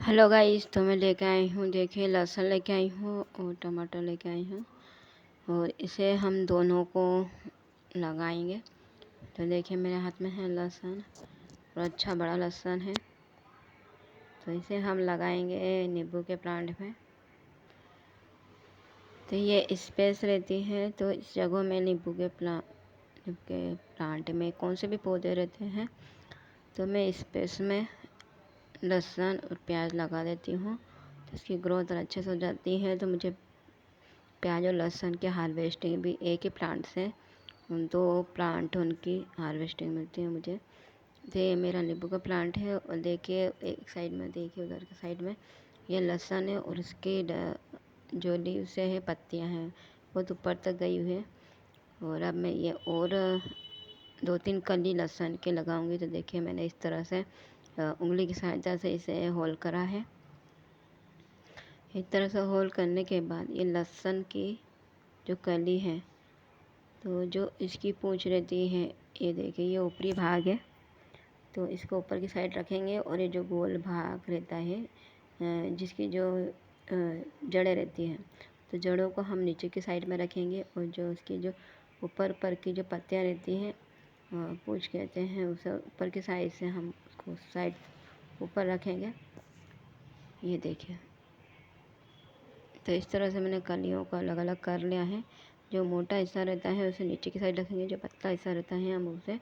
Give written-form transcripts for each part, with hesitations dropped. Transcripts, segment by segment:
Hello guys, तो मैं लेके आई हूँ, देखिए लहसुन लेके आई हूँ और टमाटर लेके आई हूँ और इसे हम दोनों को लगाएंगे। तो देखिए मेरे हाथ में है लहसुन और अच्छा बड़ा लहसुन है। तो इसे हम लगाएंगे नींबू के प्लांट में। तो ये स्पेस रहती है, तो इस जगह में नींबू के प्लांट में कौन से भी पौधे रहते हैं तो मैं स्पेस में लहसुन और प्याज लगा देती हूँ। तो इसकी ग्रोथ अच्छे से हो जाती है। तो मुझे प्याज और लहसुन की हार्वेस्टिंग भी एक ही प्लांट से 2 प्लांट उनकी हार्वेस्टिंग मिलती है मुझे। तो ये मेरा नींबू का प्लांट है और देखिए एक साइड में, देखिए उधर के साइड में ये लहसुन है और इसकी जो लीव से है पत्तियां हैं बहुत ऊपर तक गई हुई है। और अब मैं ये और 2-3 कली लहसुन के लगाऊंगी। तो देखिए मैंने इस तरह से उंगली की सहायता से इसे होल करा है। इस तरह से होल करने के बाद ये लहसुन की जो कली है, तो जो इसकी पूंछ रहती है, ये देखिए ये ऊपरी भाग है, तो इसको ऊपर की साइड रखेंगे और ये जो गोल भाग रहता है जिसकी जो जड़ें रहती हैं, तो जड़ों को हम नीचे की साइड में रखेंगे और जो उसकी जो ऊपर पर की जो पत्तियां रहती हैं, पूंछ कहते हैं उसे, ऊपर की साइड से हम उसको साइड ऊपर रखेंगे। ये देखिए, तो इस तरह से मैंने कलियों को अलग अलग कर लिया है। जो मोटा हिस्सा रहता है उसे नीचे की साइड रखेंगे, जो पतला हिस्सा रहता है हम उसे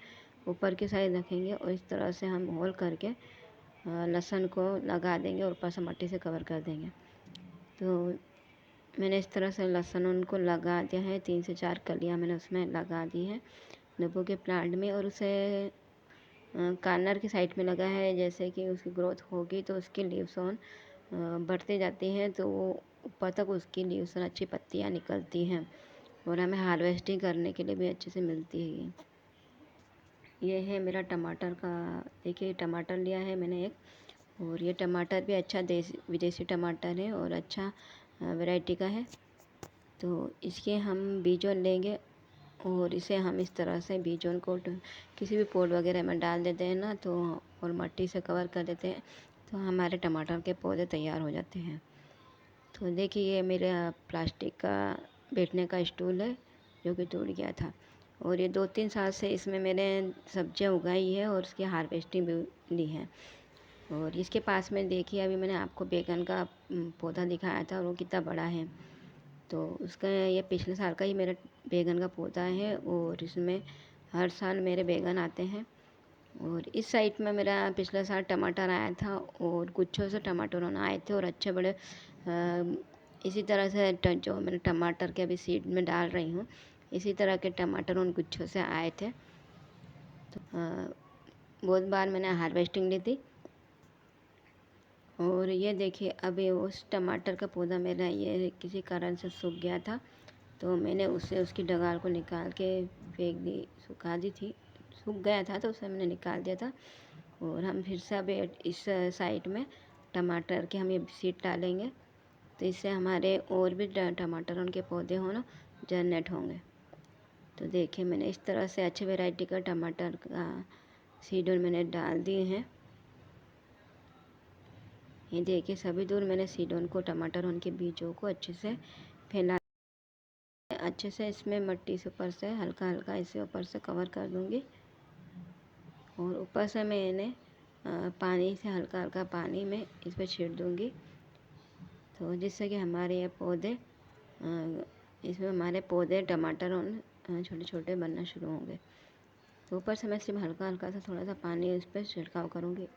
ऊपर की साइड रखेंगे और इस तरह से हम होल करके लहसुन को लगा देंगे और ऊपर से मट्टी से कवर कर देंगे। तो मैंने इस तरह से लहसुन उनको लगा दिया है। 3 से 4 कलियाँ मैंने उसमें लगा दी है नींबू के प्लांट में, और उसे कॉर्नर की साइड में लगा है। जैसे कि उसकी ग्रोथ होगी तो उसकी लीव्स ऑन बढ़ती जाती हैं, तो वो ऊपर तक उसकी लीव्स और अच्छी पत्तियाँ निकलती हैं और हमें हार्वेस्टिंग करने के लिए भी अच्छे से मिलती है। ये है मेरा टमाटर का, देखिए टमाटर लिया है मैंने एक, और ये टमाटर भी अच्छा देसी विदेशी टमाटर है और अच्छा वैरायटी का है। तो इसके हम बीजों लेंगे और इसे हम इस तरह से बीजों को किसी भी पॉट वगैरह में डाल देते हैं ना, तो और मट्टी से कवर कर देते हैं, तो हमारे टमाटर के पौधे तैयार हो जाते हैं। तो देखिए ये मेरा प्लास्टिक का बैठने का स्टूल है जो कि टूट गया था, और ये 2-3 साल से इसमें मैंने सब्जियां उगाई है और उसकी हार्वेस्टिंग भी ली है। और इसके पास में देखिए अभी मैंने आपको बैगन का पौधा दिखाया था और वो कितना बड़ा है। तो उसका ये पिछले साल का ही मेरा बैगन का पौधा है और इसमें हर साल मेरे बैगन आते हैं। और इस साइड में मेरा पिछले साल टमाटर आया था और गुच्छों से टमाटर होना आए थे और अच्छे बड़े इसी तरह से जो मैंने टमाटर के अभी सीड में डाल रही हूँ, इसी तरह के टमाटर उन गुच्छों से आए थे। तो बहुत बार मैंने हार्वेस्टिंग ली थी। और ये देखिए अभी उस टमाटर का पौधा मेरा ये किसी कारण से सूख गया था, तो मैंने उसे उसकी डगाल को निकाल के फेंक दी, सुखा दी थी, सूख गया था तो उसे मैंने निकाल दिया था। और हम फिर से अभी इस साइड में टमाटर के हम ये सीड डालेंगे, तो इससे हमारे और भी टमाटर उनके पौधे हो ना जनरेट होंगे। तो देखिए मैंने इस तरह से अच्छे वैरायटी का टमाटर का सीड मैंने डाल दिए हैं। ये देखिए सभी दूर मैंने सीडोन को, टमाटर उनके बीजों को अच्छे से फैला, अच्छे से इसमें मट्टी से ऊपर से हल्का हल्का इसे ऊपर से कवर कर दूंगी। और ऊपर से मैं इन्हें पानी से हल्का हल्का पानी में इस पर छीट दूंगी, तो जिससे कि हमारे ये पौधे इसमें हमारे पौधे टमाटर और छोटे छोटे बनना शुरू होंगे। तो ऊपर से मैं सिर्फ हल्का हल्का सा थोड़ा सा पानी उस पर छिड़काव करूँगी।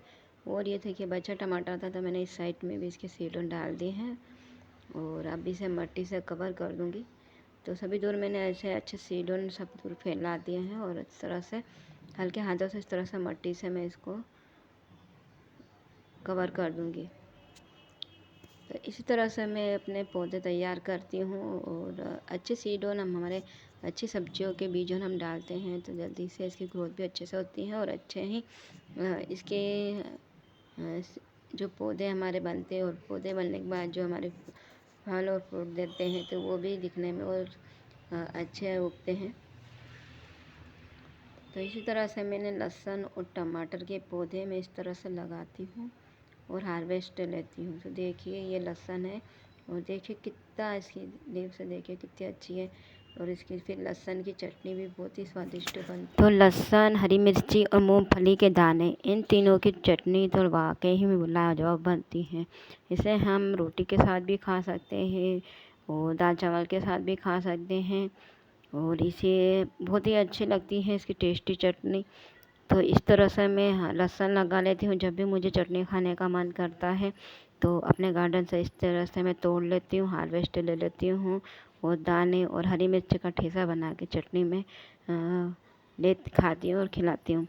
और ये देखिए बच्चा टमाटर था तो मैंने इस साइड में भी इसके सीडों डाल दिए हैं और अब इसे मट्टी से कवर कर दूँगी। तो सभी दूर मैंने ऐसे अच्छे सीडों सब दूर फैला दिए हैं और इस तरह से हल्के हाथों से इस तरह से मट्टी से मैं इसको कवर कर दूँगी। तो इसी तरह से मैं अपने पौधे तैयार करती हूँ। और अच्छे सीडों हम हमारे अच्छी सब्जियों के बीजों हम डालते हैं तो जल्दी से इसकी ग्रोथ भी अच्छे से होती है और अच्छे ही इसके जो पौधे हमारे बनते हैं और पौधे बनने के बाद जो हमारे फल और फ्रूट देते हैं तो वो भी दिखने में और अच्छे उगते हैं। तो इसी तरह से मैंने लहसुन और टमाटर के पौधे में इस तरह से लगाती हूँ और हार्वेस्ट लेती हूँ। तो देखिए ये लहसुन है और देखिए कितना इसकी लीव्स से देखिए कितनी अच्छी है। और इसकी फिर लहसुन की चटनी भी बहुत ही स्वादिष्ट बनती। तो लहसुन, हरी मिर्ची और मूंगफली के दाने, इन तीनों की चटनी तो वाकई ही लाजवाब बनती है। इसे हम रोटी के साथ भी खा सकते हैं और दाल चावल के साथ भी खा सकते हैं और इसे बहुत ही अच्छी लगती है इसकी टेस्टी चटनी। तो इस तरह से मैं लहसुन लगा लेती हूँ जब भी मुझे चटनी खाने का मन करता है। तो अपने गार्डन से इस तरह से मैं तोड़ लेती हूँ, हार्वेस्ट ले लेती हूँ और दाने और हरी मिर्च का ठेसा बना के चटनी में ले खाती हूँ और खिलाती हूँ।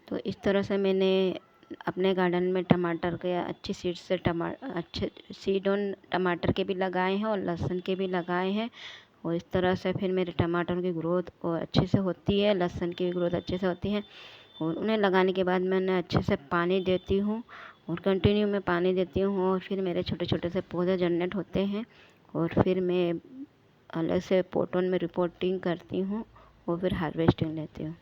तो इस तरह से मैंने अपने गार्डन में टमाटर के अच्छी सीड से अच्छे सीड ऑन टमाटर के भी लगाए हैं और लहसुन के भी लगाए हैं। और इस तरह से फिर मेरे टमाटर की ग्रोथ और अच्छे से होती है, लहसुन की भी ग्रोथ अच्छे से होती है। और उन्हें लगाने के बाद मैं उन्हें अच्छे से पानी देती हूँ और कंटिन्यू मैं पानी देती हूँ और फिर मेरे छोटे छोटे से पौधे जनरेट होते हैं और फिर मैं अलग से पॉटों में रिपोर्टिंग करती हूँ और फिर हार्वेस्टिंग लेती हूँ।